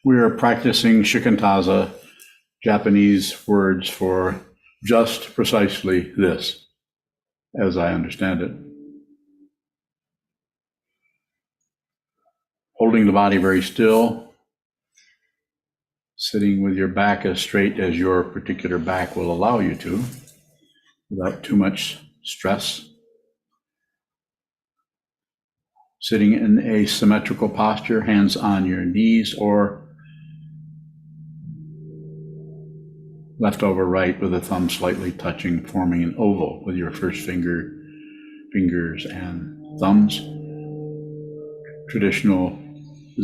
We are practicing shikantaza, Japanese words for just precisely this, as I understand it. Holding the body very still, sitting with your back as straight as your particular back will allow you to, without too much stress. Sitting in a symmetrical posture, hands on your knees or left over right with the thumb slightly touching, forming an oval with your first fingers and thumbs. Traditional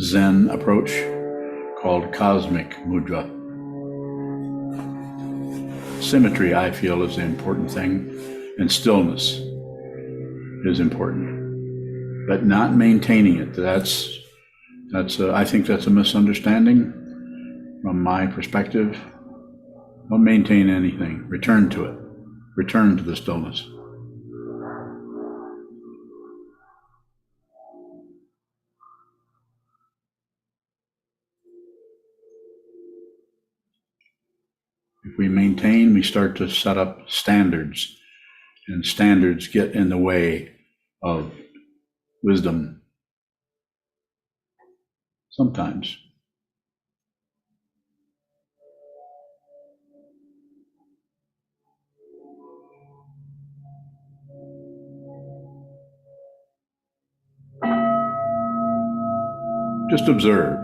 Zen approach called cosmic mudra. Symmetry, I feel, is the important thing, and stillness is important, but not maintaining it. I think that's a misunderstanding from my perspective. Don't maintain anything. Return to it. Return to the stillness. If we maintain, we start to set up standards, and standards get in the way of wisdom sometimes. Just observe.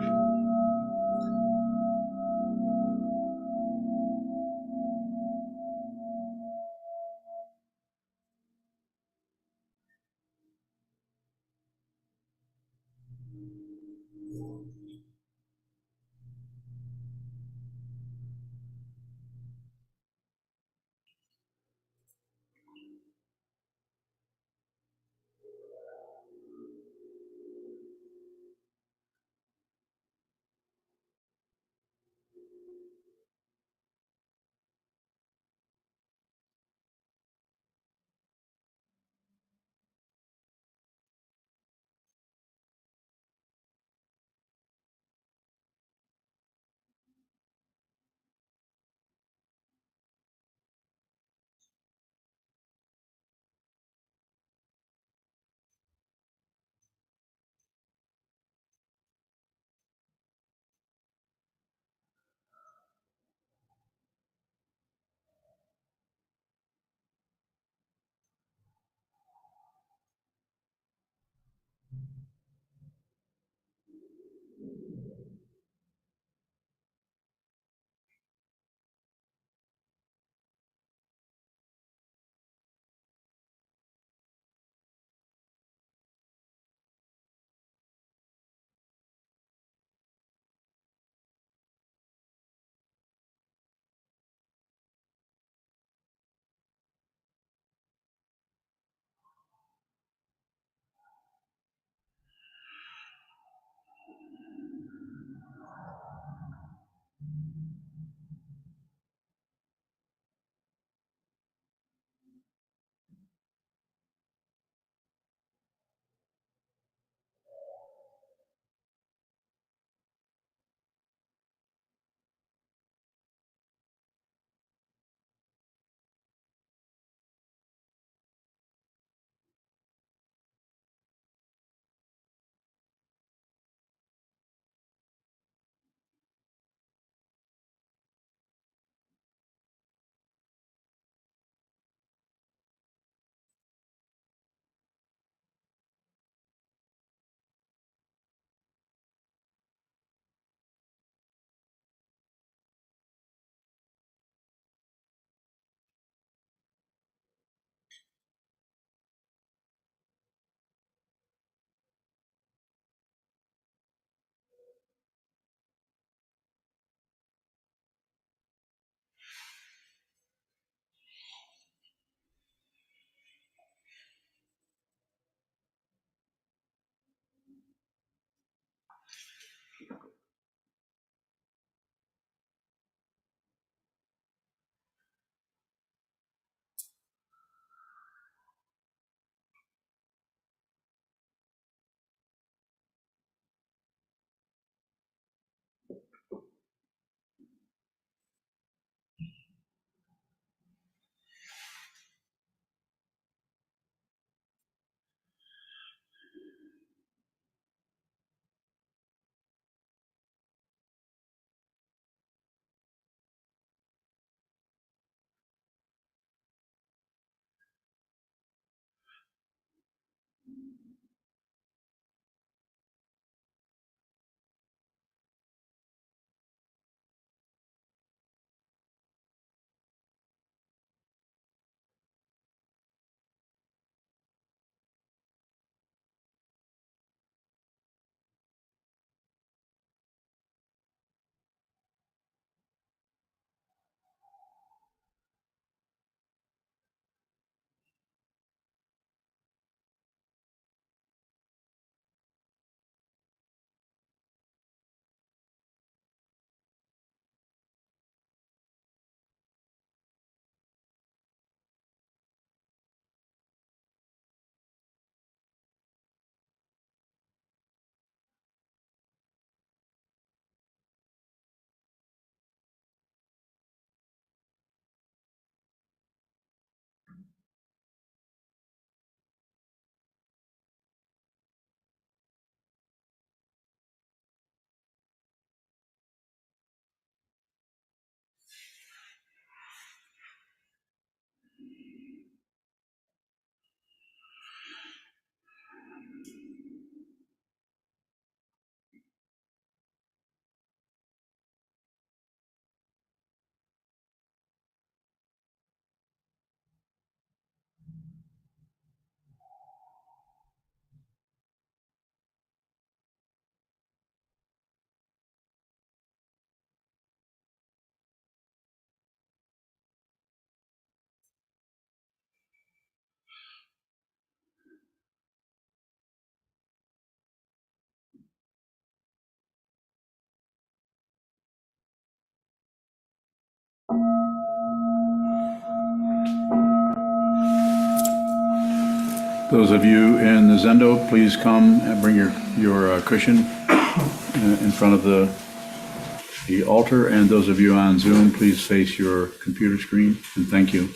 Those of you in the Zendo, please come and bring your cushion in front of the altar. And those of you on Zoom, please face your computer screen, and thank you.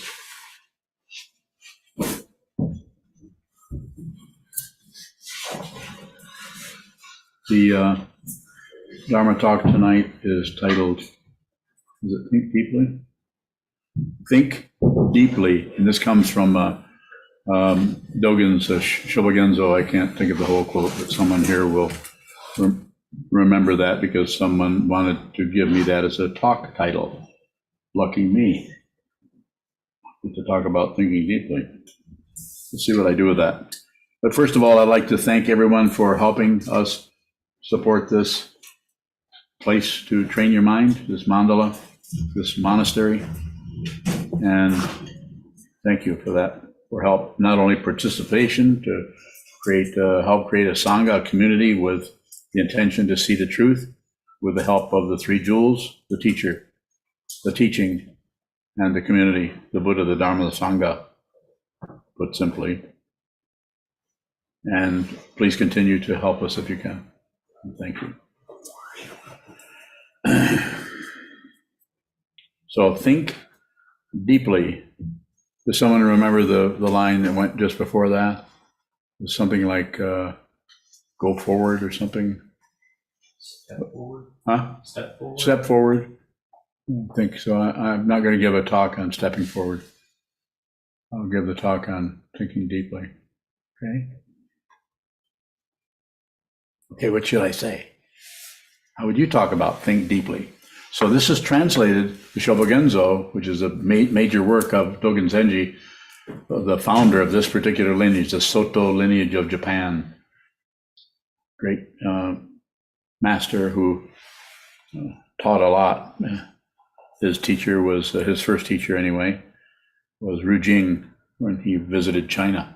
The Dharma talk tonight is titled, is it Think Deeply? Think Deeply, and this comes from Dogen's Shobogenzo. I can't think of the whole quote, but someone here will remember that because someone wanted to give me that as a talk title. Lucky me. To talk about thinking deeply. Let's see what I do with that. But first of all, I'd like to thank everyone for helping us support this place to train your mind, this mandala, this monastery. And thank you for that, for help, not only participation to help create a Sangha community with the intention to see the truth, with the help of the three jewels, the teacher, the teaching, and the community, the Buddha, the Dharma, the Sangha, put simply. And please continue to help us if you can. Thank you. So think deeply. Does someone remember the line that went just before that? It was something like go forward or something. Step forward. Huh? Step forward. Step forward. I think so. I'm not going to give a talk on stepping forward. I'll give the talk on thinking deeply. Okay. Okay, what should I say? How would you talk about think deeply? So this is translated, the Shobogenzo, which is a major work of Dogen Zenji, the founder of this particular lineage, the Soto lineage of Japan. Great master who taught a lot. His teacher was, his first teacher anyway, was Ru Jing when he visited China.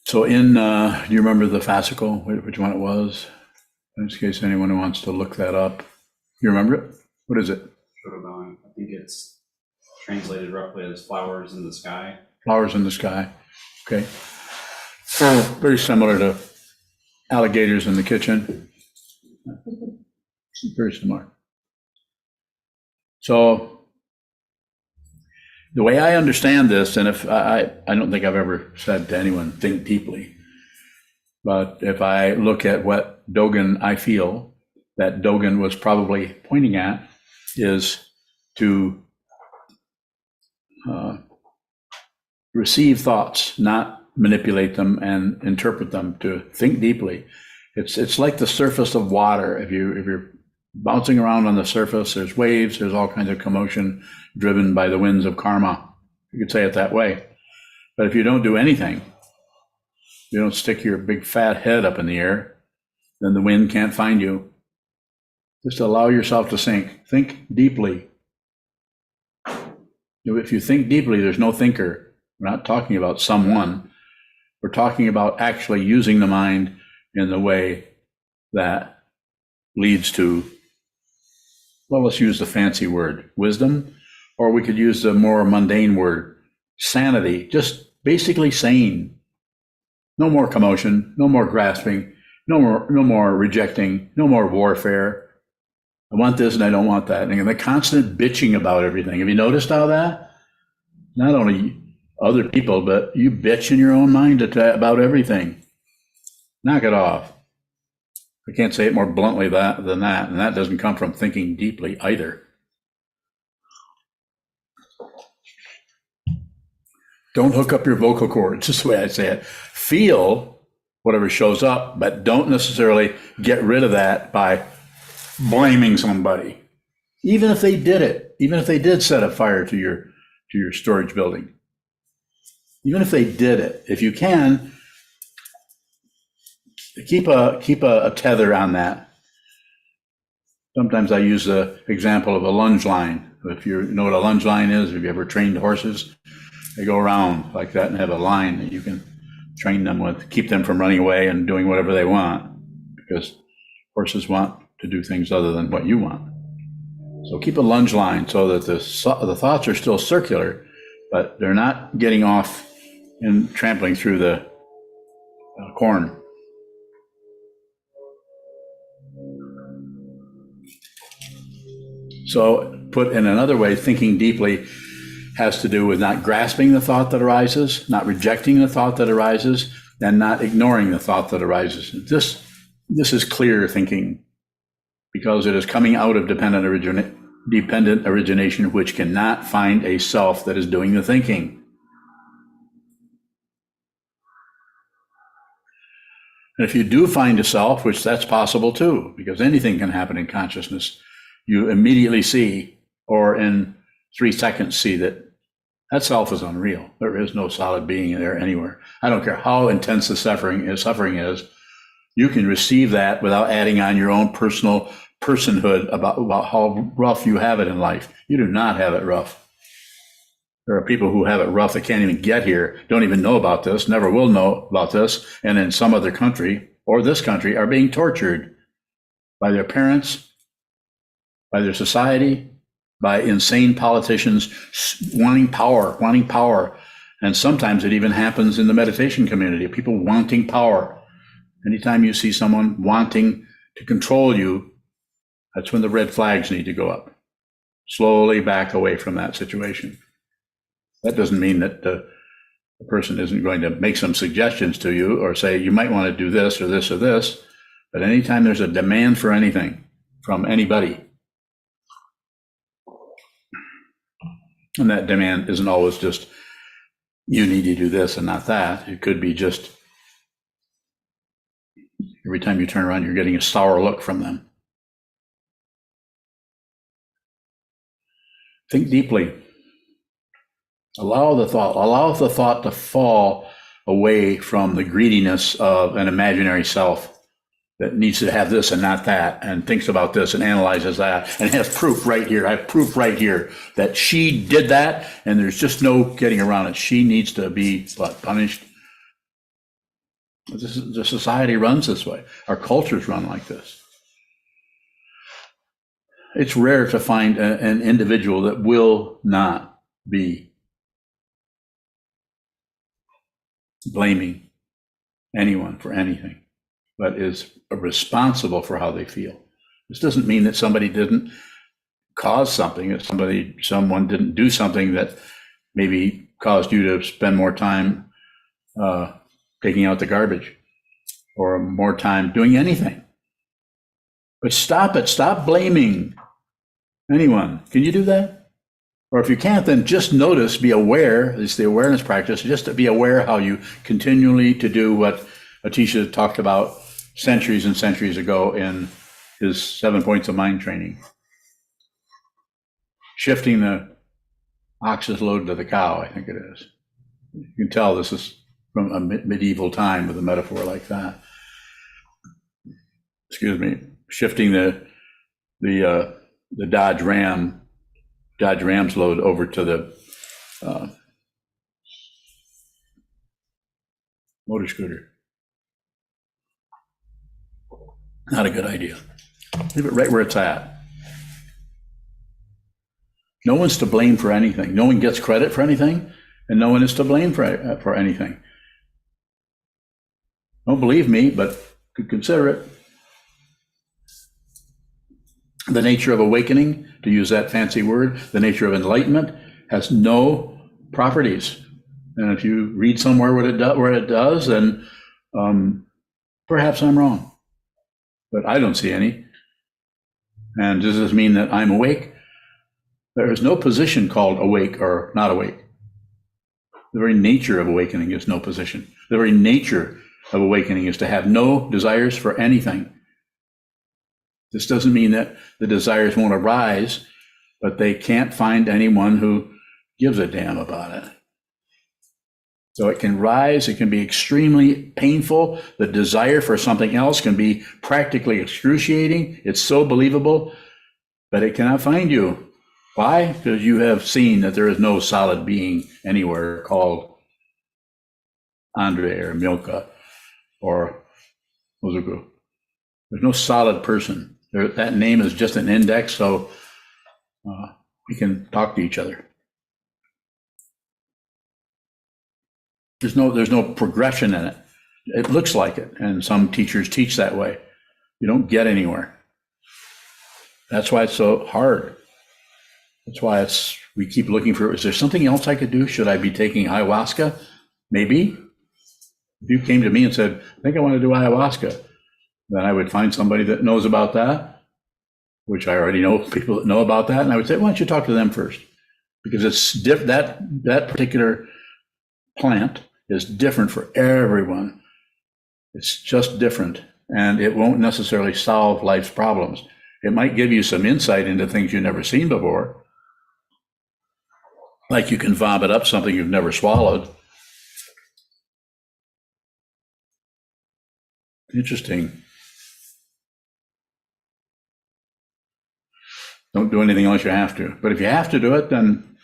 So do you remember the fascicle, which one it was? In case anyone who wants to look that up. You remember it? What is it? I think it's translated roughly as flowers in the sky. Flowers in the sky. Okay. Very similar to alligators in the kitchen. Very similar. So the way I understand this, and if I don't think I've ever said to anyone, think deeply, but if I look at what Dogen, I feel that Dogen was probably pointing at, is to receive thoughts, not manipulate them and interpret them, to think deeply. It's like the surface of water. If you're bouncing around on the surface, there's waves, there's all kinds of commotion driven by the winds of karma. You could say it that way. But if you don't do anything, you don't stick your big fat head up in the air, then the wind can't find you. Just allow yourself to sink. Think deeply. If you think deeply, there's no thinker. We're not talking about someone. We're talking about actually using the mind in the way that leads to, well, let's use the fancy word, wisdom, or we could use the more mundane word, sanity, just basically sane. No more commotion, no more grasping, no more rejecting, no more warfare. I want this and I don't want that. And the constant bitching about everything. Have you noticed all that? Not only other people, but you bitch in your own mind about everything. Knock it off. I can't say it more bluntly than that, and that doesn't come from thinking deeply either. Don't hook up your vocal cords, just the way I say it. Feel whatever shows up, but don't necessarily get rid of that by blaming somebody. Even if they did it, even if they did set a fire to your storage building. Even if they did it, if you can, keep a tether on that. Sometimes I use the example of a lunge line. If you know what a lunge line is, if you ever trained horses, they go around like that and have a line that you can train them with, keep them from running away and doing whatever they want. Because Horses want to do things other than what you want. So keep a lunge line so that the thoughts are still circular, but they're not getting off and trampling through the corn. So put in another way, thinking deeply has to do with not grasping the thought that arises, not rejecting the thought that arises, and not ignoring the thought that arises. This is clear thinking because it is coming out of dependent origination, which cannot find a self that is doing the thinking. And if you do find a self, which that's possible too, because anything can happen in consciousness, you immediately see, or in 3 seconds see that self is unreal. There is no solid being there anywhere. I don't care how intense the suffering is, you can receive that without adding on your own personal personhood about how rough you have it in life. You do not have it rough. There are people who have it rough that can't even get here, don't even know about this, never will know about this, and in some other country or this country are being tortured by their parents, by their society, by insane politicians wanting power. And sometimes it even happens in the meditation community, people wanting power. Anytime you see someone wanting to control you, that's when the red flags need to go up. Slowly back away from that situation. That doesn't mean that the person isn't going to make some suggestions to you or say, you might want to do this or this or this. But anytime there's a demand for anything from anybody, and that demand isn't always just, you need to do this and not that. It could be just every time you turn around, you're getting a sour look from them. Think deeply. Allow the thought to fall away from the greediness of an imaginary self that needs to have this and not that, and thinks about this and analyzes that, and has proof right here. I have proof right here that she did that, and there's just no getting around it. She needs to be punished. The society runs this way. Our cultures run like this. It's rare to find an individual that will not be blaming anyone for anything, but is responsible for how they feel. This doesn't mean that somebody didn't cause something, that someone didn't do something that maybe caused you to spend more time taking out the garbage or more time doing anything. But stop it. Stop blaming anyone. Can you do that? Or if you can't, then just notice, be aware. It's the awareness practice, just to be aware how you continually to do what Atisha talked about centuries and centuries ago in his 7 points of mind training. Shifting the ox's load to the cow, I think it is. You can tell this is from a medieval time with a metaphor like that. Excuse me. Shifting the Dodge Ram's load over to the motor scooter. Not a good idea. Leave it right where it's at. No one's to blame for anything. No one gets credit for anything, and no one is to blame for anything. Don't believe me, but could consider it. The nature of awakening, to use that fancy word, the nature of enlightenment has no properties. And if you read somewhere where it does, then perhaps I'm wrong. But I don't see any. And does this mean that I'm awake? There is no position called awake or not awake. The very nature of awakening is no position. The very nature of awakening is to have no desires for anything. This doesn't mean that the desires won't arise, but they can't find anyone who gives a damn about it. So it can rise, it can be extremely painful. The desire for something else can be practically excruciating. It's so believable, but it cannot find you. Why? Because you have seen that there is no solid being anywhere called Andre or Milka or Mozuku. There's no solid person. That name is just an index, so we can talk to each other. There's no progression in it. It looks like it, and some teachers teach that way. You don't get anywhere. That's why it's so hard. That's why we keep looking for, is there something else I could do? Should I be taking ayahuasca? Maybe. If you came to me and said, I think I want to do ayahuasca, then I would find somebody that knows about that, which I already know people that know about that, and I would say, why don't you talk to them first? Because it's that particular plant is different for everyone. It's just different, and it won't necessarily solve life's problems. It might give you some insight into things you've never seen before, like you can vomit up something you've never swallowed. Interesting. Don't do anything unless you have to. But if you have to do it, then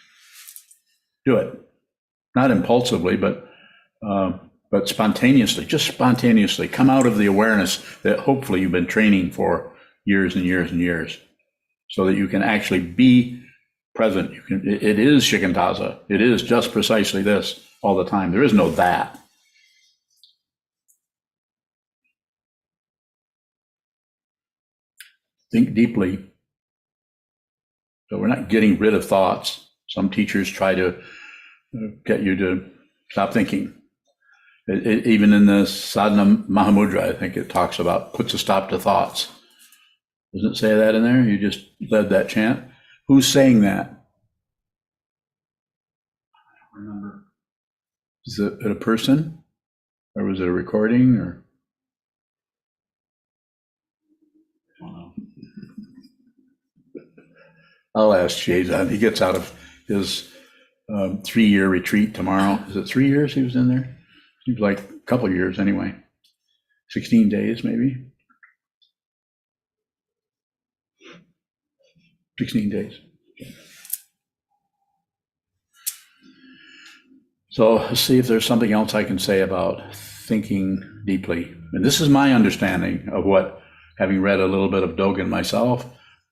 do it. Not impulsively, but spontaneously, just spontaneously. Come out of the awareness that hopefully you've been training for years and years and years, so that you can actually be present. It is shikantaza. It is just precisely this all the time. There is no that. Think deeply. So we're not getting rid of thoughts. Some teachers try to get you to stop thinking. Even in the Sadhana Mahamudra, I think it talks about puts a stop to thoughts. Doesn't it say that in there? You just led that chant. Who's saying that? I don't remember. Is it a person? Or was it a recording? Or I don't know. I'll ask Sokuzan. He gets out of his 3-year retreat tomorrow. Is it 3 years he was in there? Seems like a couple of years anyway. 16 days maybe. 16 days. So let's see if there's something else I can say about thinking deeply. And this is my understanding of what, having read a little bit of Dogen myself,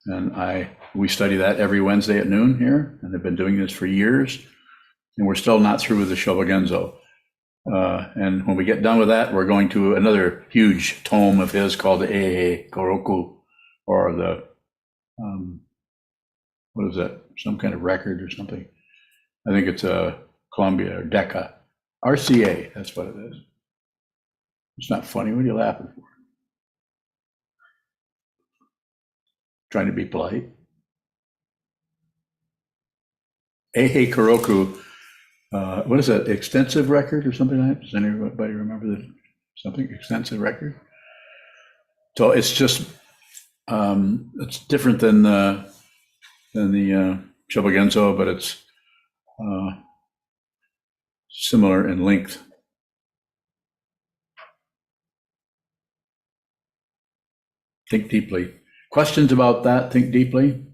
and we study that every Wednesday at noon here, and have been doing this for years, and we're still not through with the Shobogenzo. And when we get done with that, we're going to another huge tome of his called the Eihei Koroku, or the, what is that? Some kind of record or something. I think it's a Columbia or Decca. RCA, that's what it is. It's not funny. What are you laughing for? Trying to be polite. Eihei Koroku, what is that? Extensive record or something like that? Does anybody remember that? Something extensive record? So it's just, it's different than the Shobogenzo, but it's similar in length. Think deeply. Questions about that? Think deeply.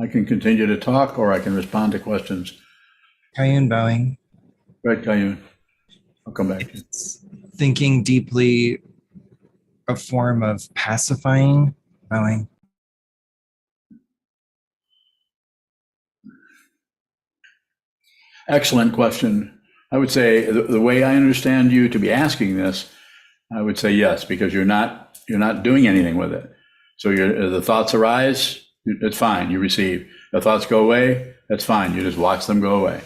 I can continue to talk, or I can respond to questions. Kayun bowing. Right, Kayun. I'll come back to you. It's thinking deeply, a form of pacifying, bowing. Excellent question. I would say the way I understand you to be asking this, I would say yes, because you're not doing anything with it. So the thoughts arise, it's fine, you receive. The thoughts go away, that's fine, you just watch them go away.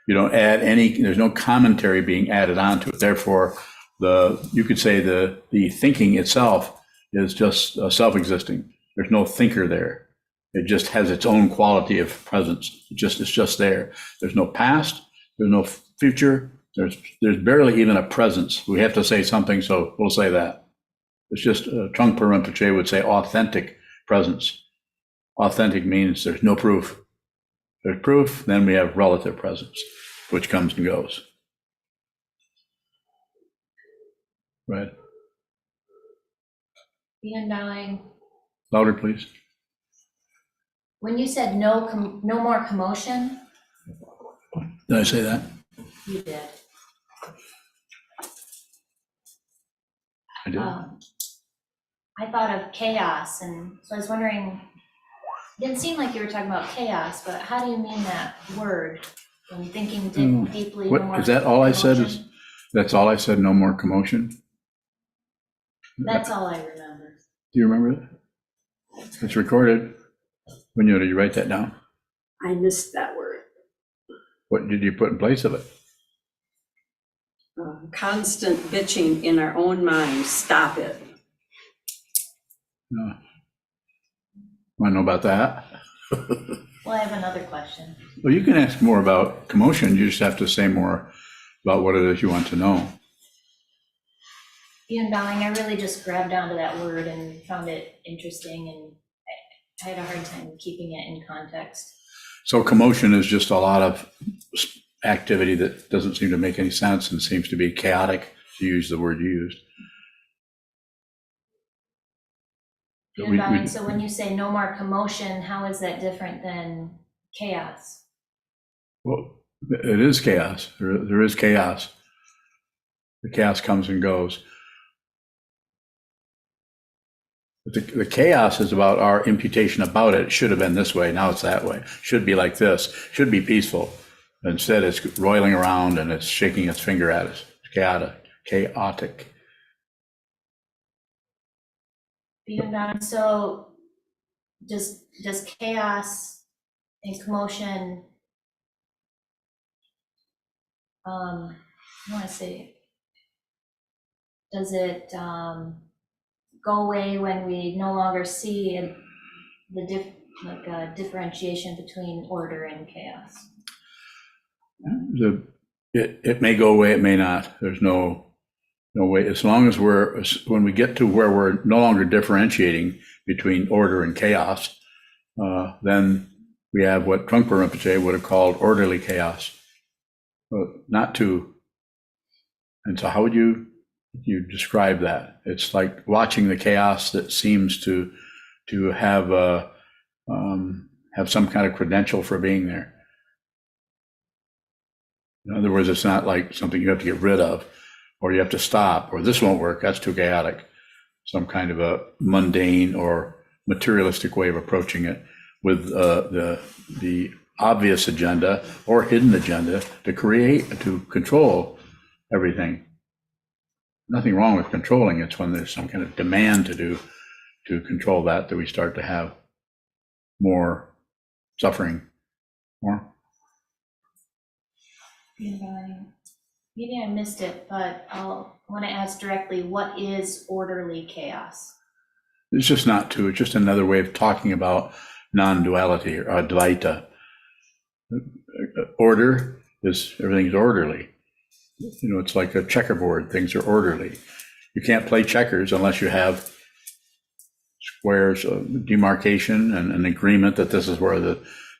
You don't add there's no commentary being added onto it. Therefore, you could say the thinking itself is just self-existing. There's no thinker there. It just has its own quality of presence. It's just there. There's no past, there's no future, there's barely even a presence. We have to say something, so we'll say that. It's just, Trungpa Rinpoche would say authentic presence. Authentic means there's no proof. There's proof, then we have relative presence, which comes and goes. Right. Ian Bowing, Louder, please. when you said no more commotion, Did I say that? you did. I did. I thought of chaos, and so I was wondering, it didn't seem like you were talking about chaos, but how do you mean that word? When thinking deeply, no What, more is that all I said commotion? that's all I said, no more commotion? That's all I remember. Do you remember it? It's recorded. When did you write that down? I missed that word. What did you put in place of it? Constant bitching in our own minds. Stop it. No. Want to know about that? Well, I have another question. Well, you can ask more about commotion. You just have to say more about what it is you want to know. Ian Bowling, I really just grabbed onto that word and found it interesting, and I had a hard time keeping it in context. So commotion is just a lot of activity that doesn't seem to make any sense and seems to be chaotic, to use the word you used. Ian Bowling, so when you say no more commotion, how is that different than chaos? Well, it is chaos. There is chaos. The chaos comes and goes. But the chaos is about our imputation about it. It should have been this way. Now it's that way. Should be like this. Should be peaceful. Instead, it's roiling around and it's shaking its finger at us. It's chaotic. Ian Bowling, so does chaos and commotion, I want to say, does it go away when we no longer see the differentiation between order and chaos? It may go away, it may not. There's no way. As long as when we get to where we're no longer differentiating between order and chaos, then we have what Trungpa Rinpoche would have called orderly chaos. Not to. And so how would you describe that? It's like watching the chaos that seems to have some kind of credential for being there. In other words, it's not like something you have to get rid of, or you have to stop, or this won't work, that's too chaotic. Some kind of a mundane or materialistic way of approaching it with the obvious agenda or hidden agenda to control everything. Nothing wrong with controlling. It's when there's some kind of demand to control that we start to have more suffering. More. Maybe I missed it, but I want to ask directly, what is orderly chaos? It's just not two. It's just another way of talking about non-duality or Advaita. Order is everything's orderly. It's like a checkerboard. Things are orderly. You can't play checkers unless you have squares of demarcation and an agreement that this is where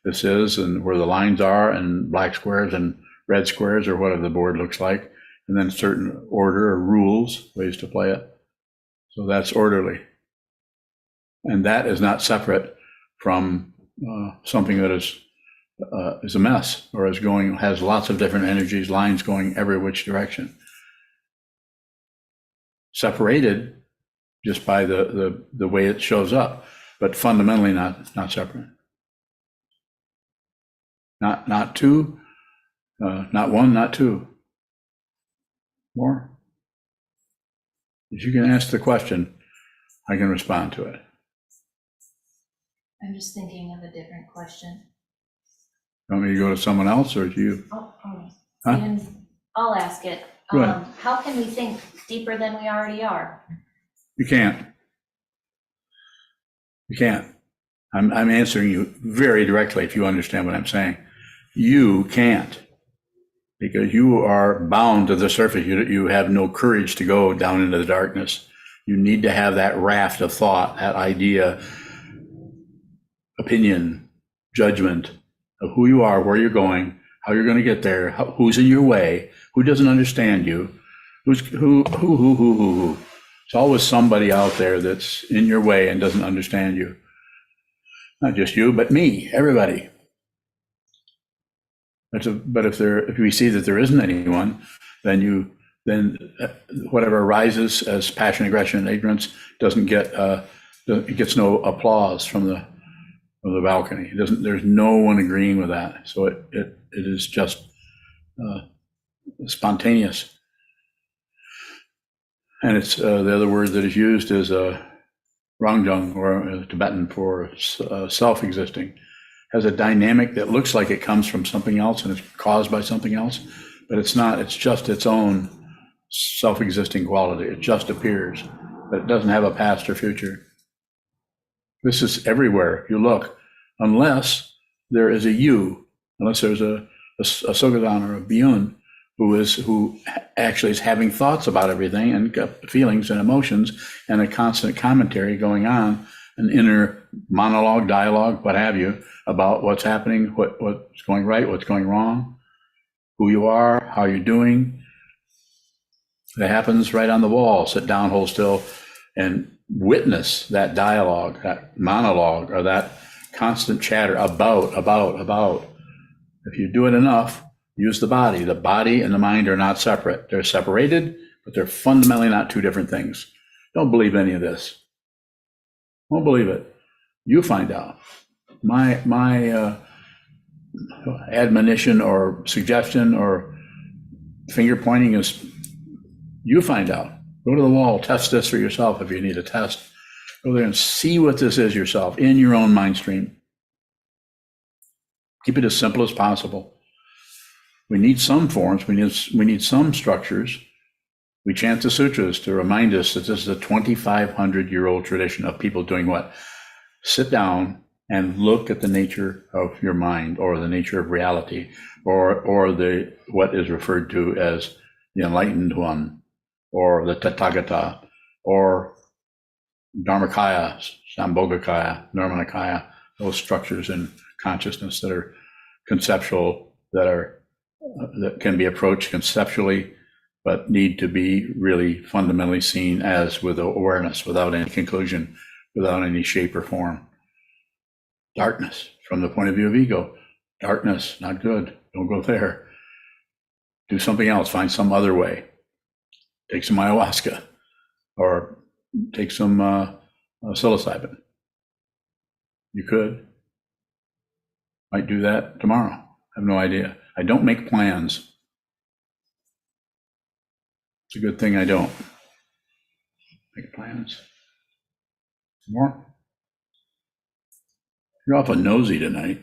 this is and where the lines are, and black squares and red squares, or whatever the board looks like, and then certain order or rules, ways to play it. So that's orderly. And that is not separate from something that is a mess, or has lots of different energies, lines going every which direction. Separated just by the way it shows up, but fundamentally not separate. Not two, not one, not two. More? If you can ask the question, I can respond to it. I'm just thinking of a different question. Want me to go to someone else, or to you? Oh, Huh? Stephen, I'll ask it. Go ahead. How can we think deeper than we already are? You can't. You can't. I'm answering you very directly, if you understand what I'm saying. You can't, because you are bound to the surface. You have no courage to go down into the darkness. You need to have that raft of thought, that idea, opinion, judgment of who you are, where you're going, how you're going to get there, who's in your way, who doesn't understand you, who. It's always somebody out there that's in your way and doesn't understand you. Not just you, but me, everybody. But if we see that there isn't anyone, then then whatever arises as passion, aggression, and ignorance it gets no applause from the balcony. It doesn't. There's no one agreeing with that. So it is just spontaneous. And it's the other word that is used is rangjung, or Tibetan for self-existing. Has a dynamic that looks like it comes from something else and is caused by something else, but it's not. It's just its own self-existing quality. It just appears, but it doesn't have a past or future. This is everywhere you look, unless there is a you, unless there's a Sokuzan or a Biyun who actually is having thoughts about everything and feelings and emotions and a constant commentary going on, an inner monologue, dialogue, what have you, about what's happening, what's going right, what's going wrong, who you are, how you're doing. That happens right on the wall. Sit down, hold still, and witness that dialogue, that monologue, or that constant chatter about. If you do it enough, use the body. The body and the mind are not separate. They're separated, but they're fundamentally not two different things. Don't believe any of this. Don't believe it. You find out. My admonition or suggestion or finger pointing is, you find out. Go to the wall, test this for yourself if you need a test. Go there and see what this is yourself in your own mind stream. Keep it as simple as possible. We need some forms, we need some structures. We chant the sutras to remind us that this is a 2,500-year-old tradition of people doing what? Sit down and look at the nature of your mind, or the nature of reality, or what is referred to as the enlightened one, or the Tathagata, or Dharmakaya, Sambhogakaya, Nirmanakaya, those structures in consciousness that are conceptual, that can be approached conceptually, but need to be really fundamentally seen as with awareness, without any conclusion, without any shape or form. Darkness, from the point of view of ego. Darkness, not good. Don't go there. Do something else. Find some other way. Take some ayahuasca, or take some psilocybin. You could. Might do that tomorrow. I have no idea. I don't make plans. It's a good thing I don't make plans. More? You're awful nosy tonight.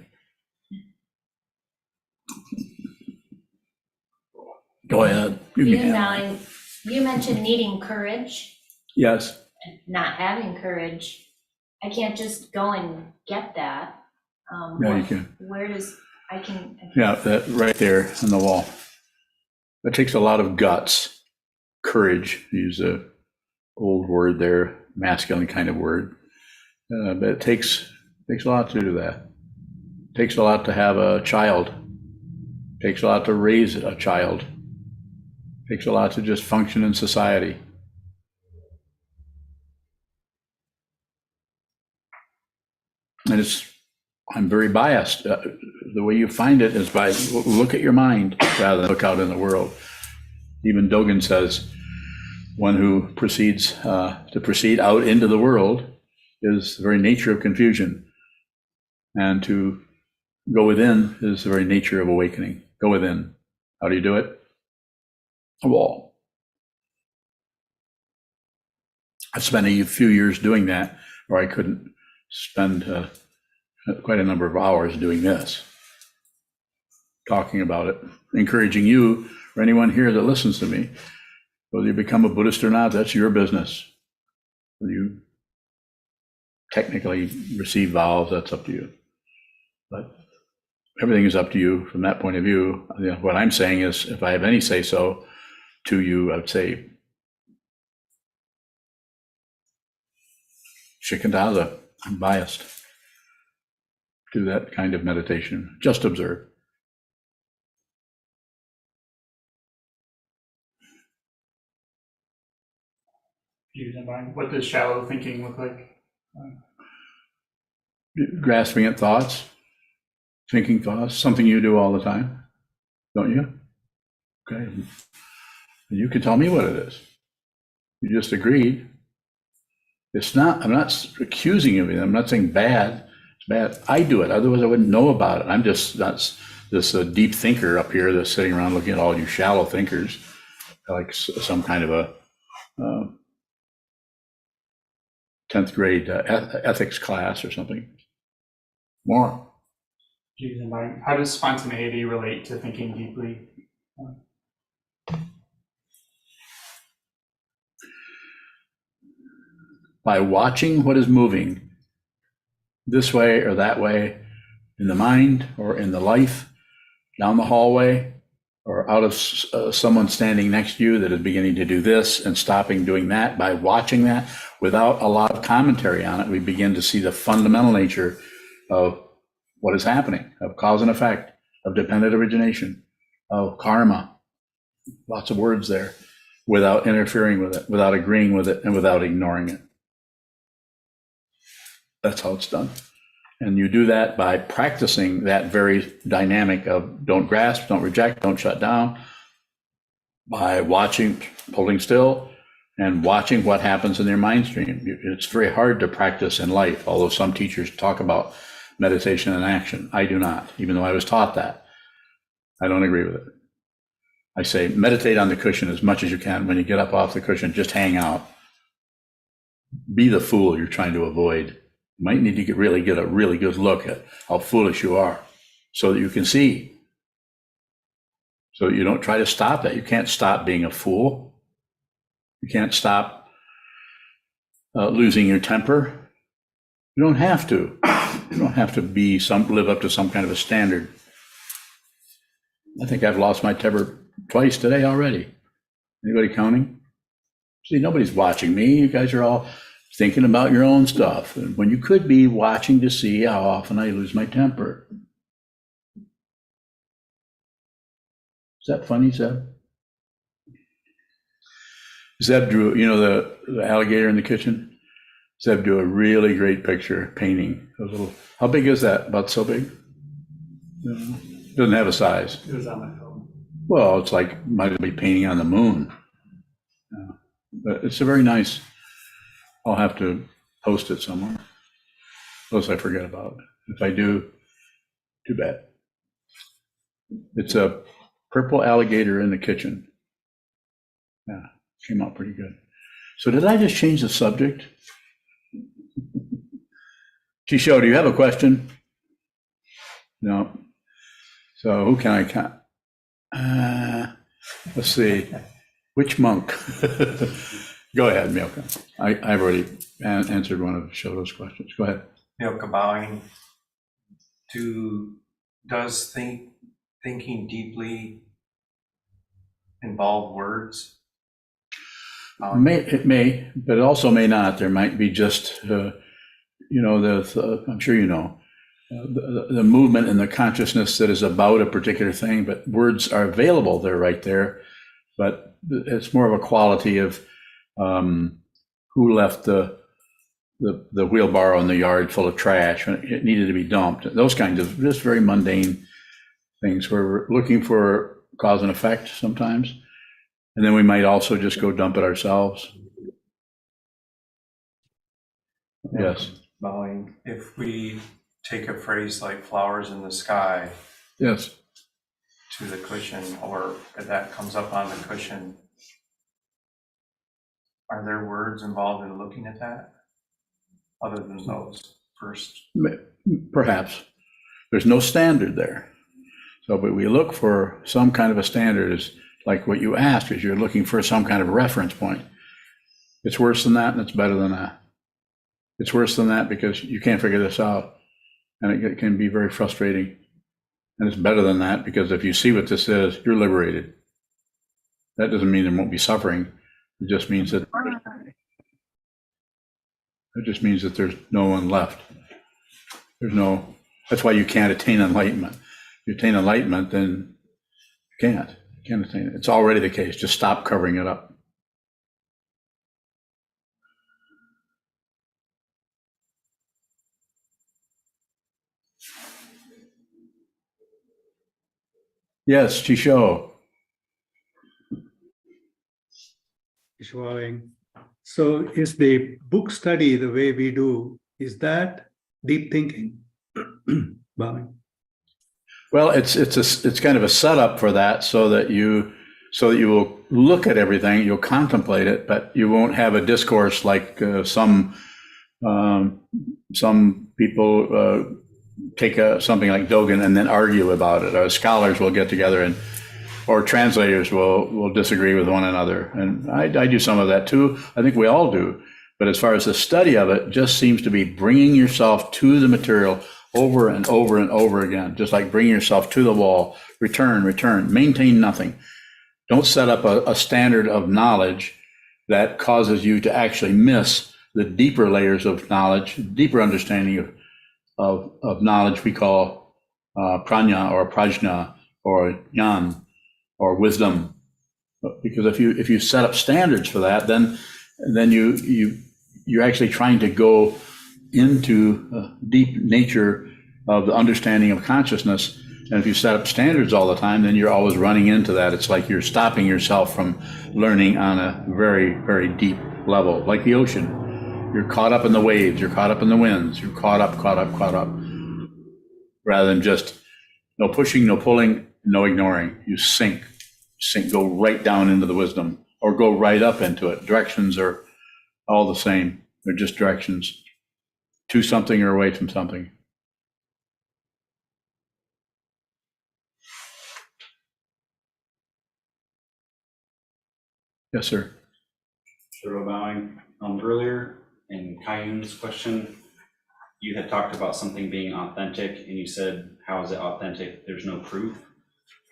Go ahead. You You can. now, you mentioned needing courage Yes. and not having courage. I can't just go and get that. Yeah, you can. Where does, I can. Yeah, that right there on the wall. That takes a lot of guts, courage, use a old word there, masculine kind of word. But it takes a lot to do that. It takes a lot to have a child. It takes a lot to raise a child. It takes a lot to just function in society. And I'm very biased. The way you find it is by look at your mind rather than look out in the world. Even Dogen says, one who proceeds to proceed out into the world is the very nature of confusion. And to go within is the very nature of awakening. Go within. How do you do it? A wall. I spent a few years doing that, or I couldn't spend quite a number of hours doing this, talking about it, encouraging you or anyone here that listens to me. Whether you become a Buddhist or not, that's your business. Whether you technically receive vows, that's up to you. But everything is up to you from that point of view. You know, what I'm saying is, if I have any say-so to you, I would say, Shikantaza, I'm biased. Do that kind of meditation. Just observe. What does shallow thinking look like? Grasping at thoughts, thinking thoughts, something you do all the time, don't you? Okay. You can tell me what it is. You just agreed. It's not, I'm not accusing you of it. I'm not saying bad. It's bad. I do it. Otherwise, I wouldn't know about it. I'm just not this deep thinker up here that's sitting around looking at all you shallow thinkers, like some kind of a 10th grade ethics class or something. More. Jeez, and Byron, how does spontaneity relate to thinking deeply? By watching what is moving this way or that way in the mind or in the life, down the hallway, or out of someone standing next to you that is beginning to do this and stopping doing that. By watching that without a lot of commentary on it, we begin to see the fundamental nature of what is happening, of cause and effect, of dependent origination, of karma. Lots of words there, without interfering with it, without agreeing with it, and without ignoring it. That's how it's done. And you do that by practicing that very dynamic of don't grasp, don't reject, don't shut down, by watching, holding still, and watching what happens in their mind stream. It's very hard to practice in life, although some teachers talk about meditation and action. I do not, even though I was taught that. I don't agree with it. I say meditate on the cushion as much as you can. When you get up off the cushion, just hang out. Be the fool you're trying to avoid. You might need to get a really good look at how foolish you are so that you can see. So that you don't try to stop that. You can't stop being a fool. You can't stop losing your temper. You don't have to. You don't have to live up to some kind of a standard. I think I've lost my temper twice today already. Anybody counting? See, nobody's watching me. You guys are all thinking about your own stuff, and when you could be watching to see how often I lose my temper. Is that funny, Zeb? Zeb drew, the alligator in the kitchen? Zeb drew a really great picture, painting. How big is that? About so big? Doesn't have a size. It was on my phone. Well, it's like might be painting on the moon. But it's a very nice. I'll have to post it somewhere. Unless I forget about it. If I do, too bad. It's a purple alligator in the kitchen. Yeah, came out pretty good. So did I just change the subject? Chisho, do you have a question? No. So who can I count? Let's see. Which monk? Go ahead, Milka. I've already answered one of Shoto's questions. Go ahead. Milka bowing. Does thinking deeply involve words? It may, but it also may not. There might be just, I'm sure you know, the movement and the consciousness that is about a particular thing, but words are available. They're right there. But it's more of a quality of who left the wheelbarrow in the yard full of trash when it needed to be dumped. Those kinds of just very mundane things where we're looking for cause and effect sometimes. And then we might also just go dump it ourselves. Yes. Bowing. If we take a phrase like flowers in the sky Yes. to the cushion, or if that comes up on the cushion, are there words involved in looking at that other than those first? Perhaps. There's no standard there. So, but we look for some kind of a standard, is like what you asked, is you're looking for some kind of reference point. It's worse than that, and it's better than that. It's worse than that because you can't figure this out, and it can be very frustrating. And it's better than that because if you see what this is, you're liberated. That doesn't mean there won't be suffering. It just means that there's no one left. That's why you can't attain enlightenment. If you attain enlightenment, then you can't attain it. It's already the case. Just stop covering it up. Yes, Chisho. Ishwaring. So is the book study the way we do, is that deep thinking? Bhavin? Well, it's kind of a setup for that so that you will look at everything, you'll contemplate it, but you won't have a discourse like some people take something like Dogen and then argue about it. Or scholars will get together or translators will disagree with one another. And I do some of that too. I think we all do. But as far as the study of it, just seems to be bringing yourself to the material over and over and over again, just like bring yourself to the wall, return, maintain nothing. Don't set up a standard of knowledge that causes you to actually miss the deeper layers of knowledge, deeper understanding of knowledge we call prajna or prajna or jnana or wisdom. Because if you set up standards for that, then you're actually trying to go into deep nature of the understanding of consciousness. And if you set up standards all the time, then you're always running into that. It's like you're stopping yourself from learning on a very, very deep level, like the ocean. You're caught up in the waves, you're caught up in the winds, you're caught up. Rather than just no pushing, no pulling, no ignoring. You sink, go right down into the wisdom or go right up into it. Directions are all the same. They're just directions to something or away from something. Yes, sir. Shiro bowing. Earlier in Kayun's question, you had talked about something being authentic, and you said, how is it authentic? There's no proof.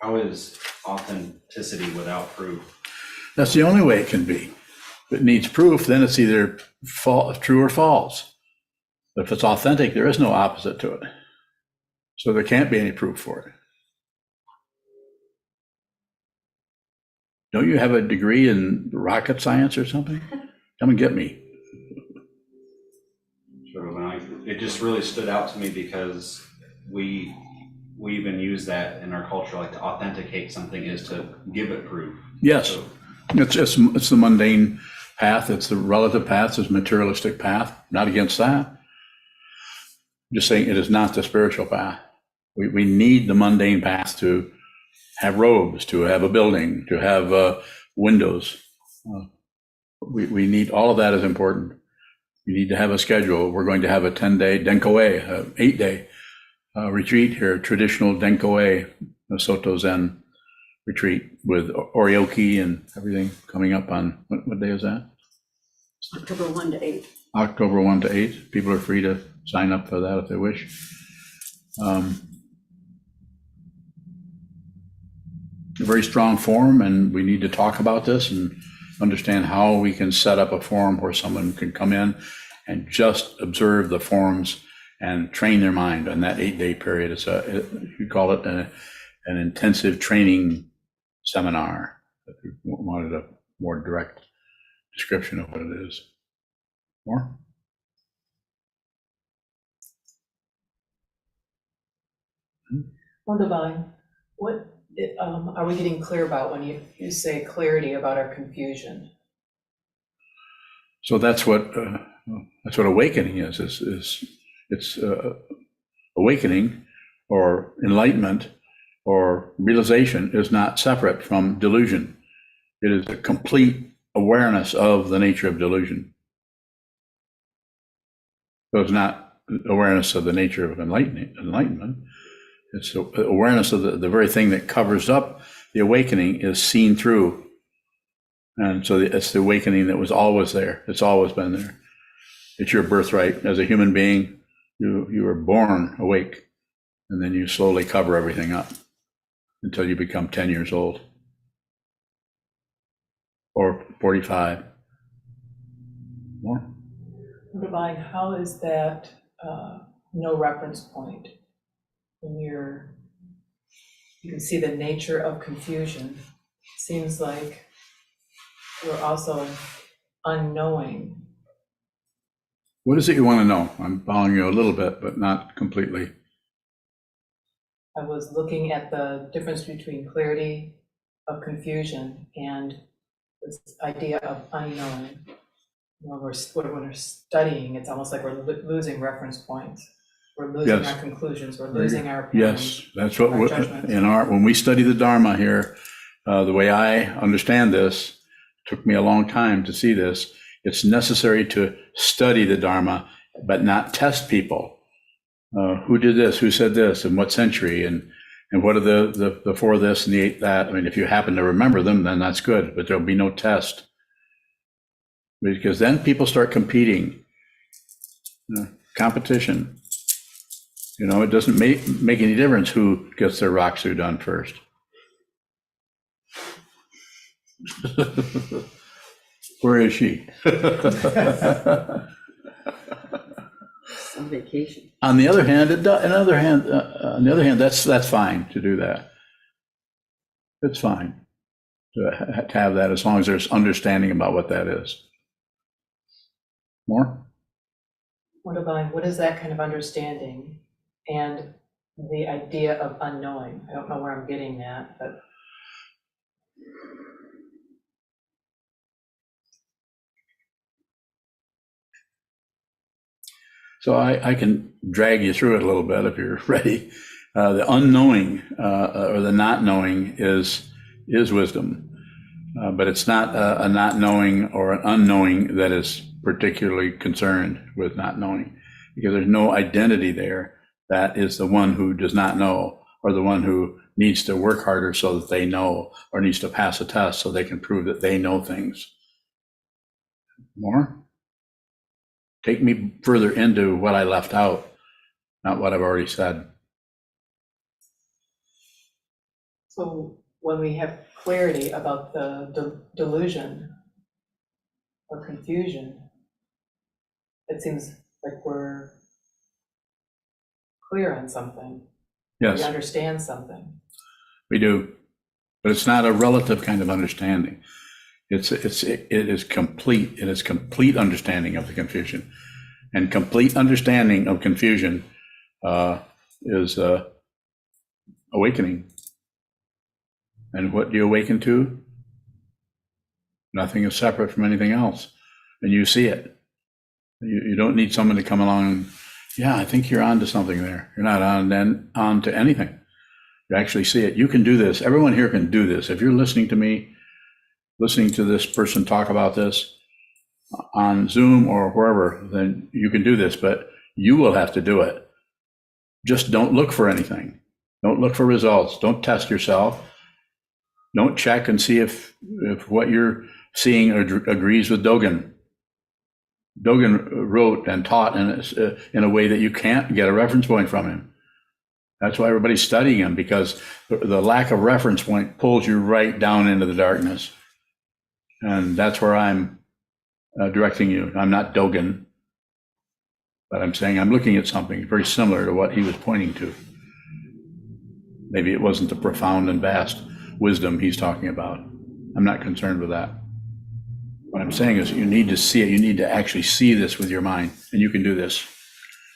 How is authenticity without proof? That's the only way it can be. If it needs proof, then it's either true or false. But if it's authentic, there is no opposite to it. So there can't be any proof for it. Don't you have a degree in rocket science or something? Come and get me. It just really stood out to me because we even use that in our culture, like to authenticate something is to give it proof. Yes, So, it's the mundane path. It's the relative path. It's the materialistic path. Not against that. I'm just saying it is not the spiritual path. We need the mundane path to have robes, to have a building, to have windows. We need all of that is important. You need to have a schedule. We're going to have a 10-day Denkoe, 8-day retreat here, traditional Denkoe, Sokuzan retreat with oryoki and everything coming up on, what day is that? October 1 to 8. October 1 to 8. People are free to sign up for that if they wish. A very strong forum, and we need to talk about this and understand how we can set up a forum where someone can come in and just observe the forums and train their mind on that 8-day period. You call it an intensive training seminar. If you wanted a more direct description of what it is. More? Wondervine, what are we getting clear about when you say clarity about our confusion? So that's what awakening is. It's awakening or enlightenment or realization is not separate from delusion. It is a complete awareness of the nature of delusion. So it's not awareness of the nature of enlightenment. It's awareness of the very thing that covers up the awakening is seen through. And so it's the awakening that was always there. It's always been there. It's your birthright. As a human being, you were born awake, and then you slowly cover everything up until you become 10 years old or 45. More? Wondervine, how is that no reference point? When you can see the nature of confusion. Seems like we're also unknowing. What is it you want to know? I'm following you a little bit, but not completely. I was looking at the difference between clarity of confusion and this idea of unknown. When we're studying, it's almost like we're losing reference points. We're losing Yes. our conclusions, we're losing our opinions. Yes, that's what, Our judgments. when we study the Dharma here, the way I understand this, took me a long time to see this, it's necessary to study the Dharma, but not test people. Who did this, who said this, in what century, and what are the four this and the eight that. I mean, if you happen to remember them, then that's good, but there'll be no test. Because then people start competing. Competition. It doesn't make any difference who gets their Raksu done first. Where is she? On vacation. On the other hand, that's fine to do that. It's fine to have that as long as there's understanding about what that is. More? What is that kind of understanding and the idea of unknowing? I don't know where I'm getting that, but. So I can drag you through it a little bit if you're ready. The unknowing or the not knowing is wisdom, but it's not a not knowing or an unknowing that is particularly concerned with not knowing, because there's no identity there. That is the one who does not know, or the one who needs to work harder so that they know, or needs to pass a test so they can prove that they know things. More? Take me further into what I left out, not what I've already said. So when we have clarity about the delusion or confusion, it seems like we're clear on something. We Yes, understand something. we do, but it's not a relative kind of understanding. It is complete. It is complete understanding of the confusion, and complete understanding of confusion is awakening. And what do you awaken to? Nothing is separate from anything else, and you see it. You don't need someone to come along and, yeah, I think you're onto something there. You're not on to anything. You actually see it. You can do this. Everyone here can do this. If you're listening to me, listening to this person talk about this on Zoom or wherever, then you can do this, but you will have to do it. Just don't look for anything. Don't look for results. Don't test yourself. Don't check and see if what you're seeing agrees with Dogen. Dogen wrote and taught in a way that you can't get a reference point from him. That's why everybody's studying him, because the lack of reference point pulls you right down into the darkness. And that's where I'm directing you. I'm not Dogen, but I'm saying I'm looking at something very similar to what he was pointing to. Maybe it wasn't the profound and vast wisdom he's talking about. I'm not concerned with that. What I'm saying is you need to see it. You need to actually see this with your mind, and you can do this.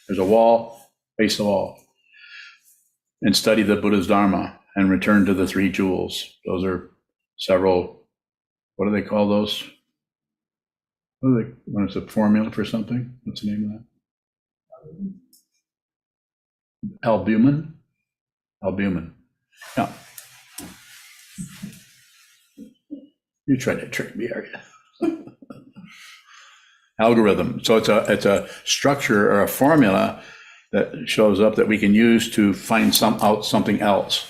There's a wall, face the wall, and study the Buddha's Dharma and return to the three jewels. Those are several, what do they call those? When it's a formula for something? What's the name of that? Albumin? Albumin. Yeah. You're trying to trick me, are you? Algorithm. So it's a structure or a formula that shows up that we can use to find out something else.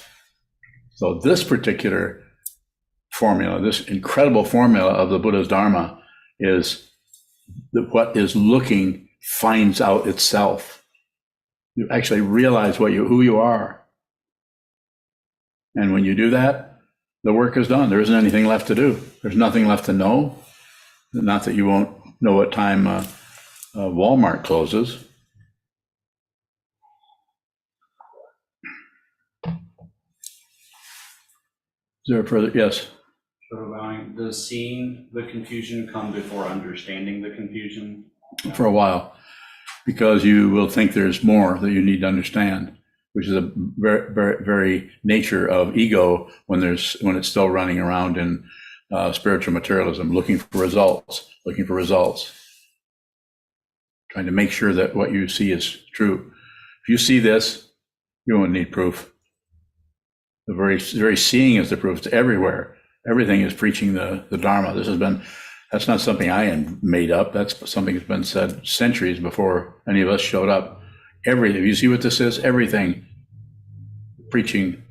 So this particular formula, this incredible formula of the Buddha's Dharma, is that what is looking finds out itself. You actually realize who you are. And when you do that, the work is done. There isn't anything left to do. There's nothing left to know. Not that you won't know what time Walmart closes. Is there a further? Yes. Does seeing the confusion come before understanding the confusion? For a while, because you will think there's more that you need to understand, which is a very, very, very nature of ego when it's still running around in spiritual materialism, looking for results, trying to make sure that what you see is true. If you see this, you won't need proof. The very seeing is the proof. It's everywhere. Everything is preaching the Dharma. That's not something I made up. That's something that's been said centuries before any of us showed up. Everything, you see what this is? Everything preaching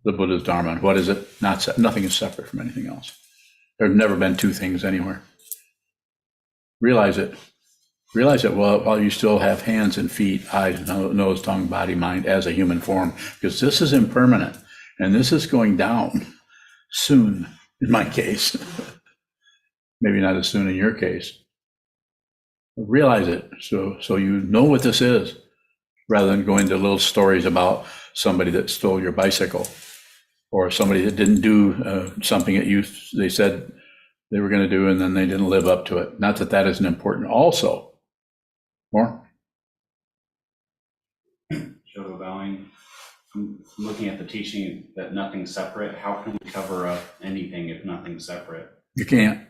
the Buddha's Dharma. And what is it? Nothing is separate from anything else. There's never been two things anywhere. Realize it. Realize it while you still have hands and feet, eyes, nose, tongue, body, mind as a human form, because this is impermanent and this is going down soon, in my case. Maybe not as soon in your case. Realize it so you know what this is, rather than going into little stories about somebody that stole your bicycle or somebody that didn't do something that they said they were going to do and then they didn't live up to it. Not that that isn't important also. More? Shoto bowing. I'm looking at the teaching that nothing's separate. How can we cover up anything if nothing's separate? You can't.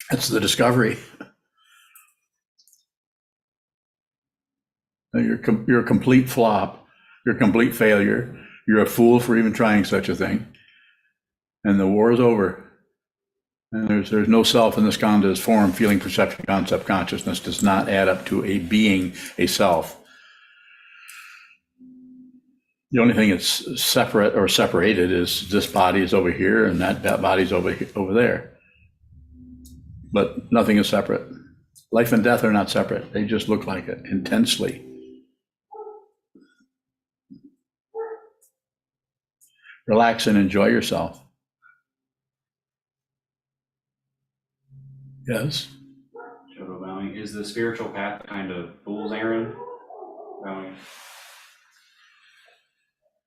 That's the discovery. You're a complete flop. You're a complete failure. You're a fool for even trying such a thing. And the war is over. And there's no self in the skandhas: form, feeling, perception, concept, consciousness does not add up to a being, a self. The only thing that's separate or separated is this body is over here and that body's over there. But nothing is separate. Life and death are not separate. They just look like it intensely. Relax and enjoy yourself. Yes. Shoto bowing. Is the spiritual path kind of fool's errand? Bowing.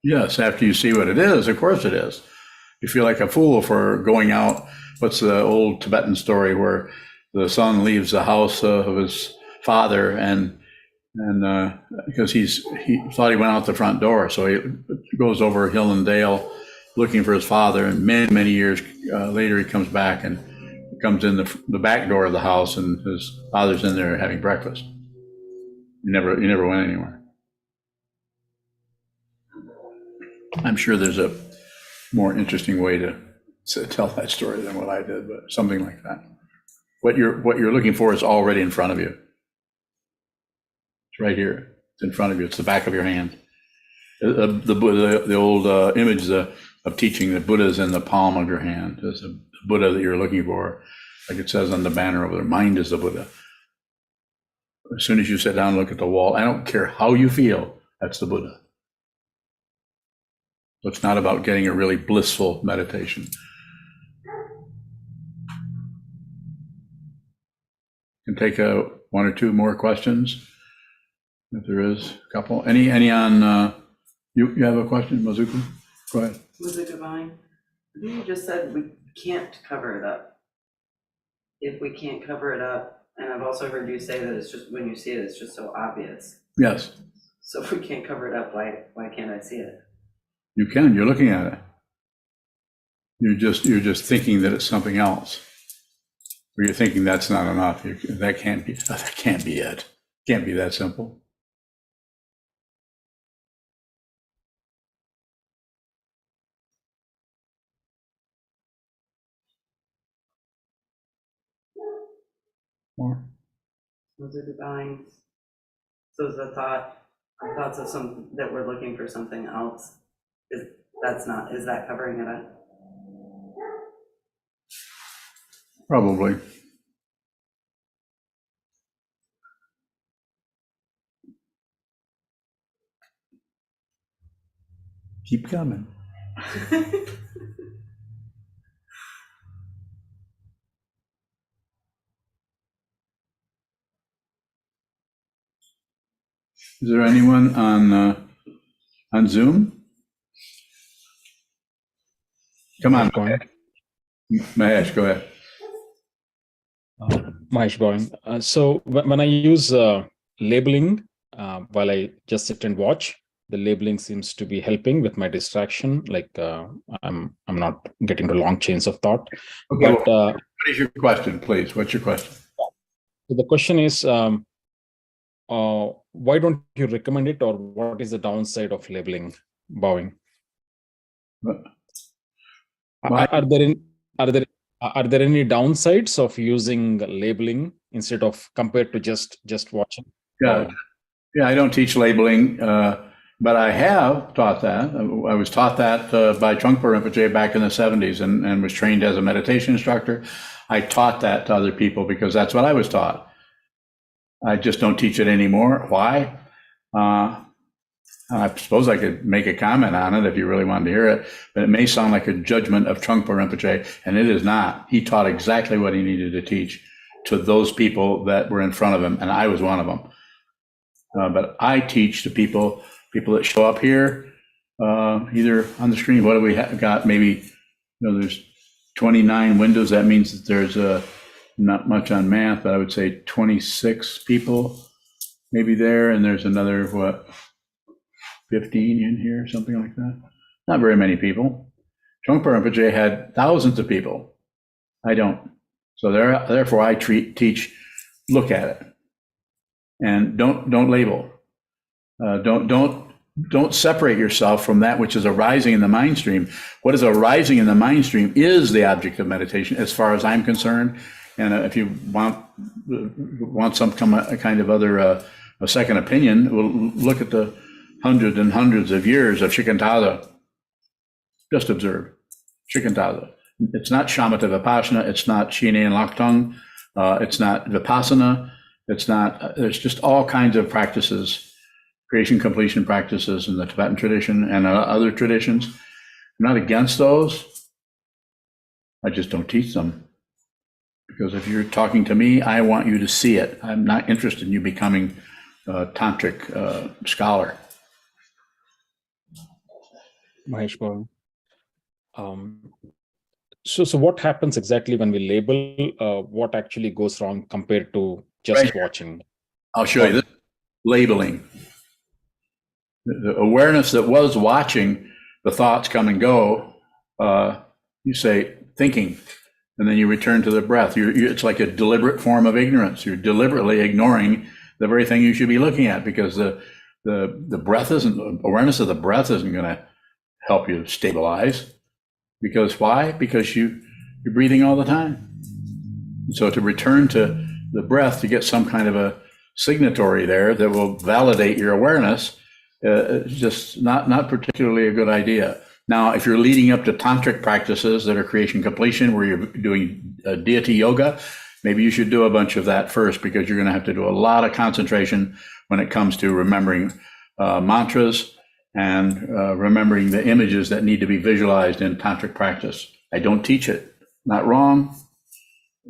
Yes, after you see what it is, of course it is. You feel like a fool for going out. What's the old Tibetan story where the son leaves the house of his father and because he thought he went out the front door, so he goes over hill and dale looking for his father, and many years later he comes back and comes in the back door of the house, and his father's in there having breakfast. He never went anywhere. I'm sure there's a more interesting way to tell that story than what I did, but something like that. What you're looking for is already in front of you. It's right here. It's in front of you. It's the back of your hand. The old image of teaching, the Buddha is in the palm of your hand. There's a Buddha that you're looking for. Like it says on the banner over there, mind is the Buddha. As soon as you sit down and look at the wall, I don't care how you feel, that's the Buddha. So it's not about getting a really blissful meditation. Can take one or two more questions, if there is a couple. Any on, you have a question, Mazuki? Go ahead. Mazuki bowing. You just said we can't cover it up. If we can't cover it up, and I've also heard you say that it's just, when you see it, it's just so obvious. Yes. So if we can't cover it up, why can't I see it? You can, you're looking at it. You're just thinking that it's something else. Or you're thinking that's not enough. That can't be it. Can't be that simple. More? Mazuki bowing. So is the our thoughts of that we're looking for something else, is that covering it up? Probably. Keep coming. Is there anyone on Zoom? Come on, Mahesh, go ahead. Mahesh Bowing. So when I use labeling while I just sit and watch, the labeling seems to be helping with my distraction. Like I'm not getting to long chains of thought. Okay, But what is your question, please? What's your question? so the question is, why don't you recommend it, or what is the downside of labeling bowing? Why? Are there any downsides of using labeling instead of compared to just watching? Yeah, yeah, I don't teach labeling, but I have taught that. I was taught that by Trungpa Rinpoche back in the 70s and was trained as a meditation instructor. I taught that to other people because that's what I was taught. I just don't teach it anymore. Why? I suppose I could make a comment on it if you really wanted to hear it, but it may sound like a judgment of Trungpa Rinpoche, and it is not. He taught exactly what he needed to teach to those people that were in front of him, and I was one of them. But I teach to people that show up here, either on the screen. What do we got? Maybe, there's 29 windows. That means that there's not much on math, but I would say 26 people maybe there, and there's another, 15 in here, something like that. Not very many people. Trungpa Rinpoche had thousands of people. I don't. So therefore, I teach, look at it, and don't label. Don't separate yourself from that which is arising in the mind stream. What is arising in the mind stream is the object of meditation, as far as I'm concerned. And if you want some kind of other a second opinion, we'll look at the hundreds and hundreds of years of Shikantaza. Just observe Shikantaza. It's not Shamatha Vipassana. It's not Shine and Laktung. It's not Vipassana. It's not. There's just all kinds of practices, creation completion practices in the Tibetan tradition and other traditions. I'm not against those. I just don't teach them. Because if you're talking to me, I want you to see it. I'm not interested in you becoming a tantric scholar. Mahesh Bhavan. So what happens exactly when we label? What actually goes wrong compared to just Right. watching? I'll show you this. Labeling. The awareness that was watching the thoughts come and go, you say thinking, and then you return to the breath. It's like a deliberate form of ignorance. You're deliberately ignoring the very thing you should be looking at, because the breath isn't, awareness of the breath isn't going to help you stabilize. Because why? Because you're breathing all the time. So to return to the breath, to get some kind of a signatory there that will validate your awareness, is just not particularly a good idea. Now, if you're leading up to tantric practices that are creation completion, where you're doing deity yoga, maybe you should do a bunch of that first, because you're going to have to do a lot of concentration when it comes to remembering mantras and remembering the images that need to be visualized in tantric practice. I don't teach it. Not wrong.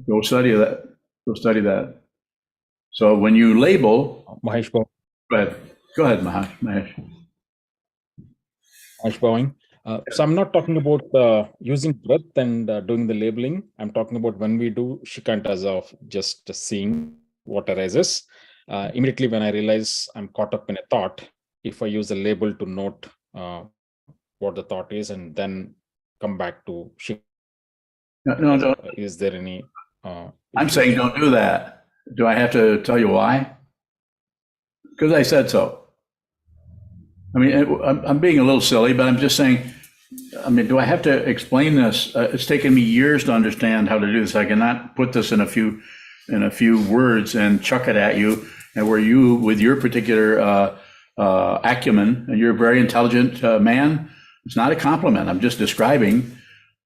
Go study that. Go study that. So when you label, Mahesh Bhavan. go ahead, Mahesh. Mahesh Bhavan. So I'm not talking about using breath and doing the labeling. I'm talking about when we do shikantas of just seeing what arises. Immediately when I realize I'm caught up in a thought, if I use a label to note what the thought is and then come back to shikanta. No. Is there any? I'm saying don't do that. Do I have to tell you why? Because I said so. I mean, I'm being a little silly, but I'm just saying, I mean, do I have to explain this? It's taken me years to understand how to do this. I cannot put this in a few words and chuck it at you, and where you, with your particular acumen, and you're a very intelligent man, it's not a compliment. I'm just describing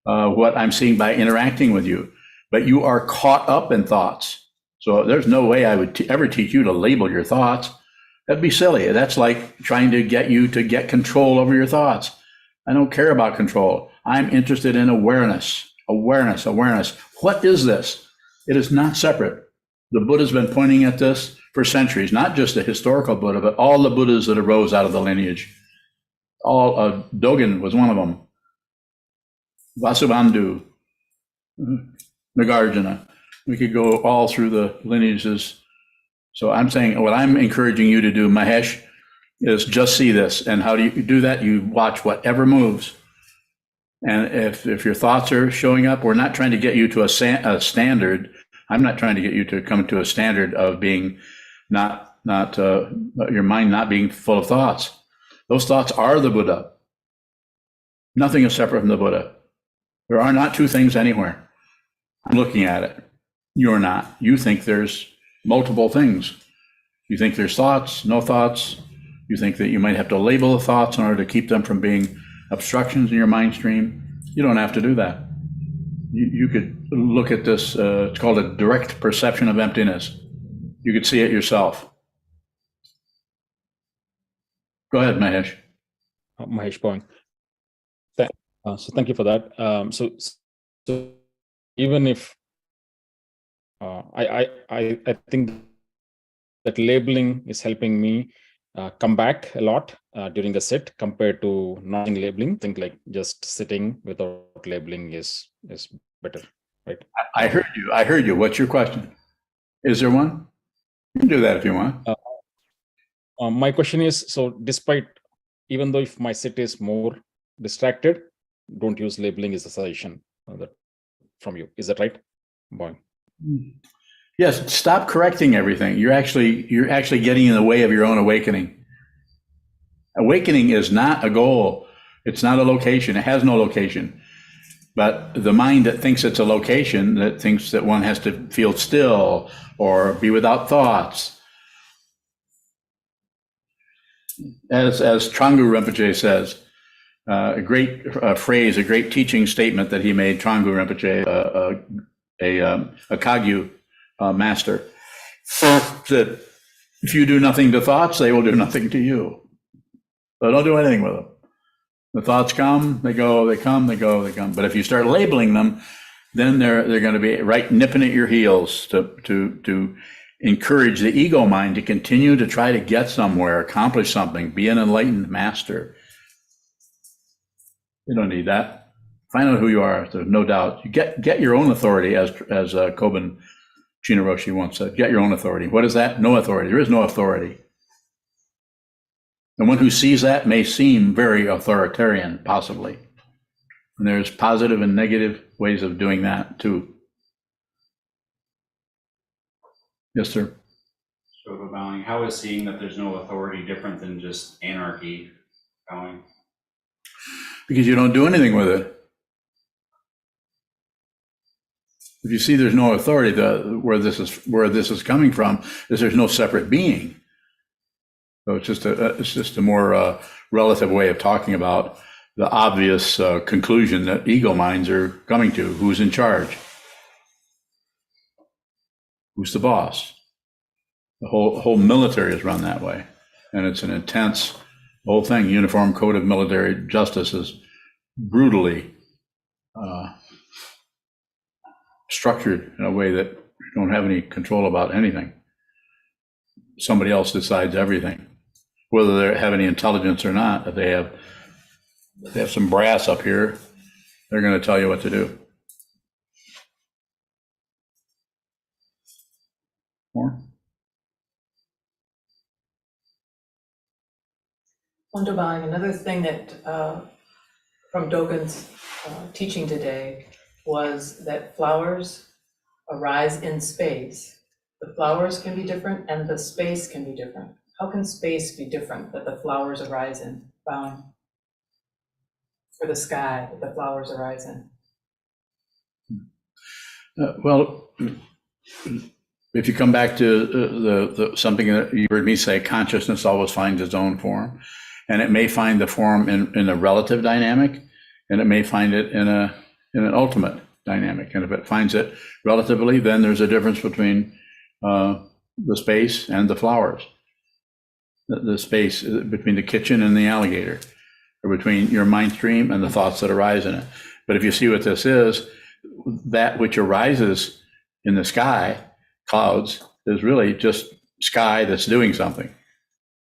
what I'm seeing by interacting with you. But you are caught up in thoughts. So there's no way I would ever teach you to label your thoughts. That'd be silly. That's like trying to get you to get control over your thoughts. I don't care about control. I'm interested in awareness. Awareness. What is this? It is not separate. The Buddha's been pointing at this for centuries, not just the historical Buddha, but all the Buddhas that arose out of the lineage. Dogen was one of them. Vasubandhu, Nagarjuna. We could go all through the lineages. So I'm saying what I'm encouraging you to do, Mahesh, is just see this. And how do you do that? You watch whatever moves. And if your thoughts are showing up, we're not trying to get you to a standard. I'm not trying to get you to come to a standard of being not your mind not being full of thoughts. Those thoughts are the Buddha. Nothing is separate from the Buddha. There are not two things anywhere. I'm looking at it. You're not. You think there's multiple things. You think there's thoughts, no thoughts. You think that you might have to label the thoughts in order to keep them from being obstructions in your mind stream. You don't have to do that. You could look at this, it's called a direct perception of emptiness. You could see it yourself. Go ahead, Mahesh. Mahesh Bowing. So thank you for that. So even if I think that labeling is helping me come back a lot during the sit compared to not labeling. Think like just sitting without labeling is better, right? I heard you. What's your question? Is there one? You can do that if you want. My question is, so despite, even though if my sit is more distracted, don't use labeling is a suggestion from you. Is that right? Boy. Yes, stop correcting everything. You're actually getting in the way of your own awakening. Awakening is not a goal. It's not a location. It has no location. But the mind that thinks it's a location, that thinks that one has to feel still or be without thoughts. As Trangu Rinpoche says, a great phrase, a great teaching statement that he made, Trangu Rinpoche, a Kagyu master, that if you do nothing to thoughts, they will do nothing to you. So don't do anything with them. The thoughts come, they go, they come, they go, they come. But if you start labeling them, then they're going to be right nipping at your heels to encourage the ego mind to continue to try to get somewhere, accomplish something, be an enlightened master. You don't need that. Find out who you are. There's no doubt. You get your own authority, as Kobun Chinaroshi once said. Get your own authority. What is that? No authority. There is no authority. The one who sees that may seem very authoritarian, possibly. And there's positive and negative ways of doing that too. Yes, sir. So bowing, how is seeing that there's no authority different than just anarchy? Bowing. Because you don't do anything with it. If you see there's no authority, where this is coming from is there's no separate being. So it's just a more relative way of talking about the obvious conclusion that ego minds are coming to. Who's in charge? Who's the boss? The whole military is run that way, and it's an intense whole thing. Uniform Code of Military Justice is brutally structured in a way that you don't have any control about anything. Somebody else decides everything, whether they have any intelligence or not. If they have some brass up here, they're going to tell you what to do. More? Wonderbang, another thing that from Dogen's teaching today was that flowers arise in space. The flowers can be different and the space can be different. How can space be different that the flowers arise in? Bowing. Or the sky that the flowers arise in? Well, if you come back to the something that you heard me say, consciousness always finds its own form, and it may find the form in a relative dynamic, and it may find it in an ultimate dynamic. And if it finds it relatively, then there's a difference between the space and the flowers. The space between the kitchen and the alligator, or between your mind stream and the thoughts that arise in it. But if you see what this is, that which arises in the sky, clouds, is really just sky that's doing something.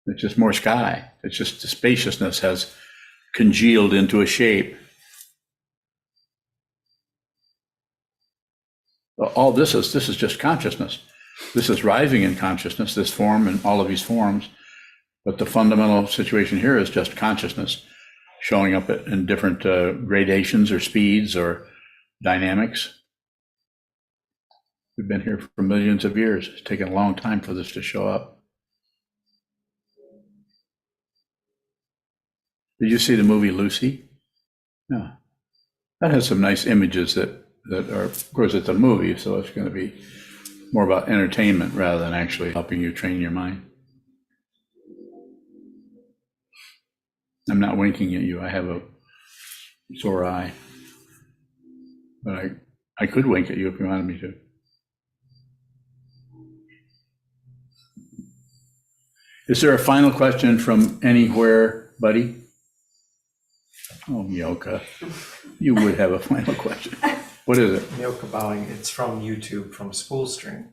It's just more sky. It's just the spaciousness has congealed into a shape. All this is just consciousness. This is rising in consciousness, this form and all of these forms But the fundamental situation here is just consciousness showing up in different gradations or speeds or dynamics. We've been here for millions of years. It's taken a long time for this to show up. Did you see the movie Lucy? Yeah. That has some nice images that are, of course, it's a movie, so it's going to be more about entertainment rather than actually helping you train your mind. I'm not winking at you. I have a sore eye. But I could wink at you if you wanted me to. Is there a final question from anywhere, buddy? Oh, Mioka, you would have a final question. What is it? Yoka bowing, it's from YouTube, from Spool String.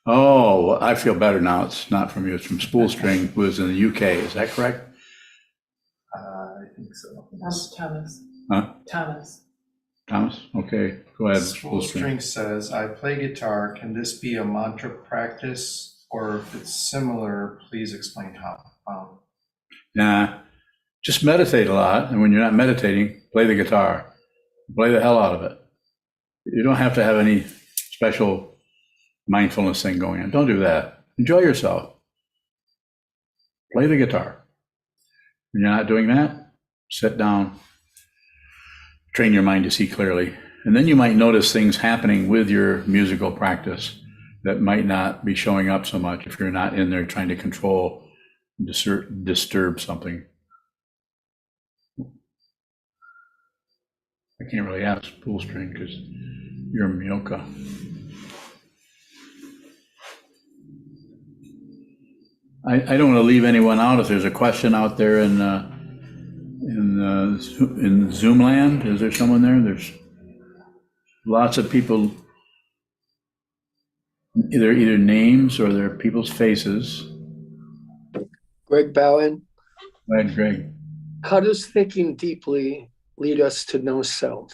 Oh, well, I feel better now. It's not from you. It's from Spool String, who is in the UK. Is that correct? I think so. Thomas. Huh? Thomas. Thomas? Okay, go ahead. Spool String says, I play guitar. Can this be a mantra practice? Or if it's similar, please explain how. Nah, just meditate a lot. And when you're not meditating, play the guitar. Play the hell out of it. You don't have to have any special mindfulness thing going on. Don't do that. Enjoy yourself. Play the guitar. When you're not doing that, sit down. Train your mind to see clearly. And then you might notice things happening with your musical practice that might not be showing up so much if you're not in there trying to control, disturb something. I can't really ask Spool String because you're Mioka. I don't want to leave anyone out. If there's a question out there in Zoom land, is there someone there? There's lots of people, either names or their people's faces. Greg Bowen, Go ahead, Greg. how does thinking deeply lead us to know self?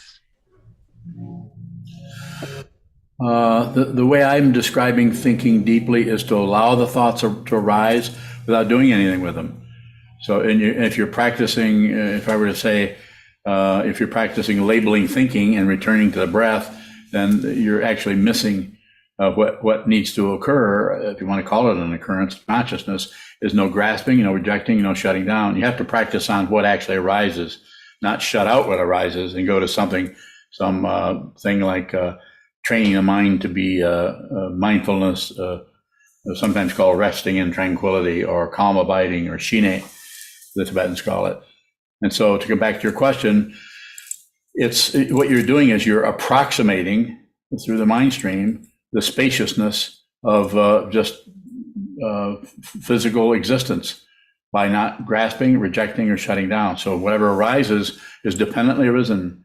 The way I'm describing thinking deeply is to allow the thoughts to arise without doing anything with them. So if you're practicing, if I were to say, if you're practicing labeling thinking and returning to the breath, then you're actually missing what needs to occur, if you want to call it an occurrence, consciousness, is no grasping, no rejecting, no shutting down. You have to practice on what actually arises, not shut out what arises and go to some thing like training the mind to be mindfulness, sometimes called resting in tranquility, or calm abiding, or shine, the Tibetans call it. And so to go back to your question, what you're doing is you're approximating through the mind stream the spaciousness of just physical existence by not grasping, rejecting, or shutting down. So whatever arises is dependently arisen.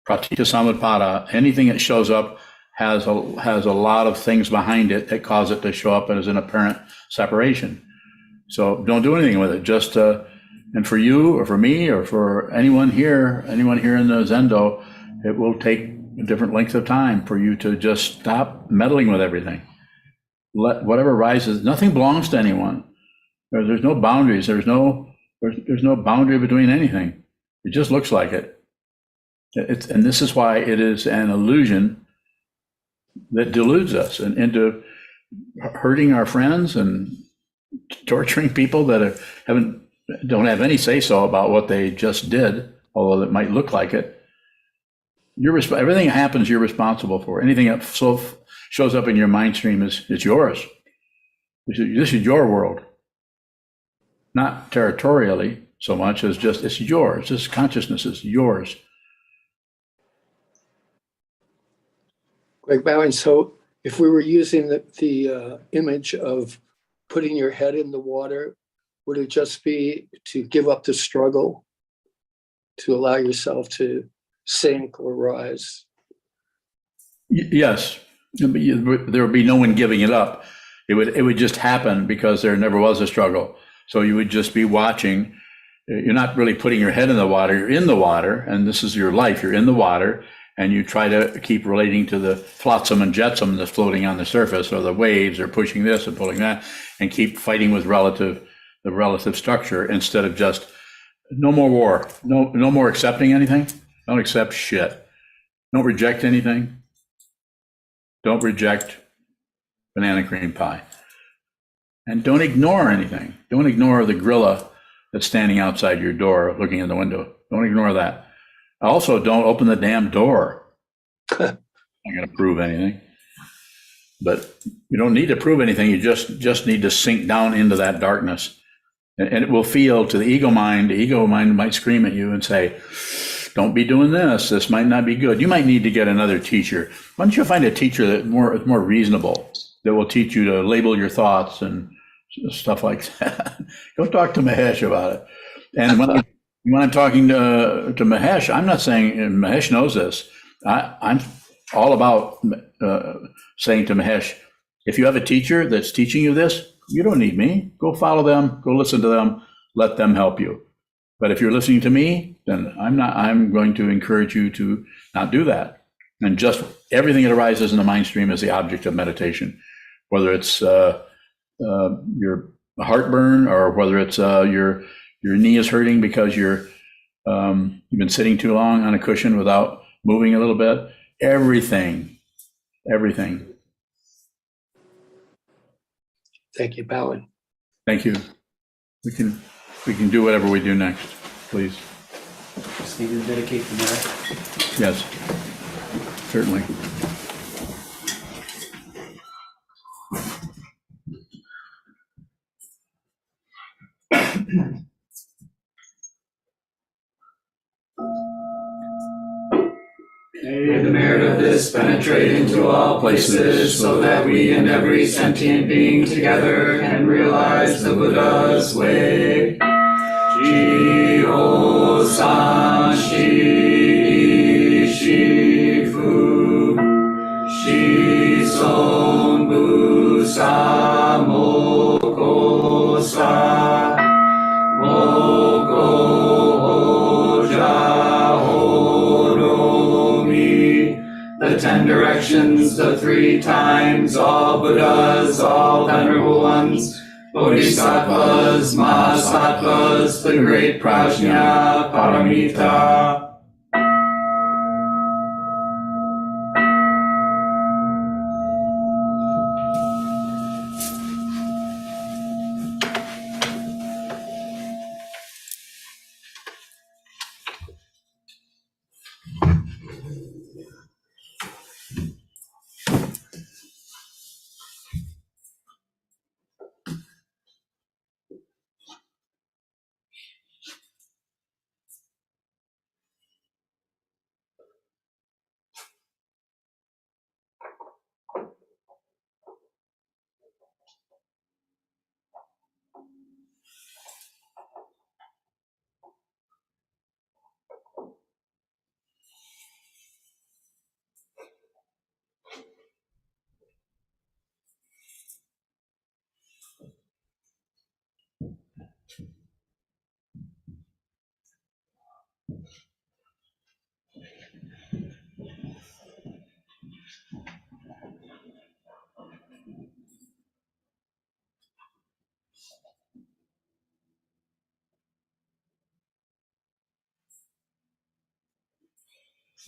Pratitya samutpada, anything that shows up has a lot of things behind it that cause it to show up as an apparent separation. So don't do anything with it. Just and for you or for me or for anyone here in the Zendo, it will take a different length of time for you to just stop meddling with everything. Let whatever rises. Nothing belongs to anyone. There's no boundaries. There's no boundary between anything. It just looks like it. And this is why it is an illusion that deludes us into hurting our friends and torturing people that don't have any say-so about what they just did, although it might look like it. Everything that happens, you're responsible for. Anything that shows up in your mind stream it's yours. This is your world. Not territorially so much as just, it's yours. This consciousness is yours. Greg Bowen, so if we were using the image of putting your head in the water, would it just be to give up the struggle, to allow yourself to sink or rise? Yes, there would be no one giving it up. It would just happen because there never was a struggle. So you would just be watching. You're not really putting your head in the water. You're in the water, and this is your life. You're in the water, and you try to keep relating to the flotsam and jetsam that's floating on the surface, or the waves, or pushing this and pulling that, and keep fighting with relative the relative structure instead of just no more war, no more accepting anything. Don't accept shit. Don't reject anything. Don't reject banana cream pie. And don't ignore anything. Don't ignore the gorilla that's standing outside your door looking in the window. Don't ignore that. Also, don't open the damn door. I'm not going to prove anything. But you don't need to prove anything. You just need to sink down into that darkness. And it will feel to the ego mind might scream at you and say, don't be doing this. This might not be good. You might need to get another teacher. Why don't you find a teacher that's more reasonable, that will teach you to label your thoughts and stuff like that? Go talk to Mahesh about it. And when I'm talking to Mahesh, I'm not saying, and Mahesh knows this, I'm all about saying to Mahesh, if you have a teacher that's teaching you this, you don't need me. Go follow them, go listen to them, let them help you. But if you're listening to me, then I'm going to encourage you to not do that. And just everything that arises in the mind stream is the object of meditation, whether it's your heartburn or whether it's your knee is hurting because you've been sitting too long on a cushion without moving a little bit. Everything. Thank you, bowing. Thank you. We can do whatever we do next, please. Just need to dedicate the minute. Yes, certainly. May the merit of this penetrate into all places, so that we and every sentient being together can realize the Buddha's way. Ji-ho san shi shifu, shi son bu sa moko sa, moko hoja horomi. The 10 directions, the 3 times, all Buddhas, all venerable ones, Bodhisattvas, Mahasattvas, the great Prajna Paramita.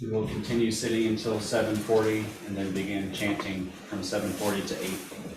We will continue sitting until 7:40 and then begin chanting from 7:40 to 8.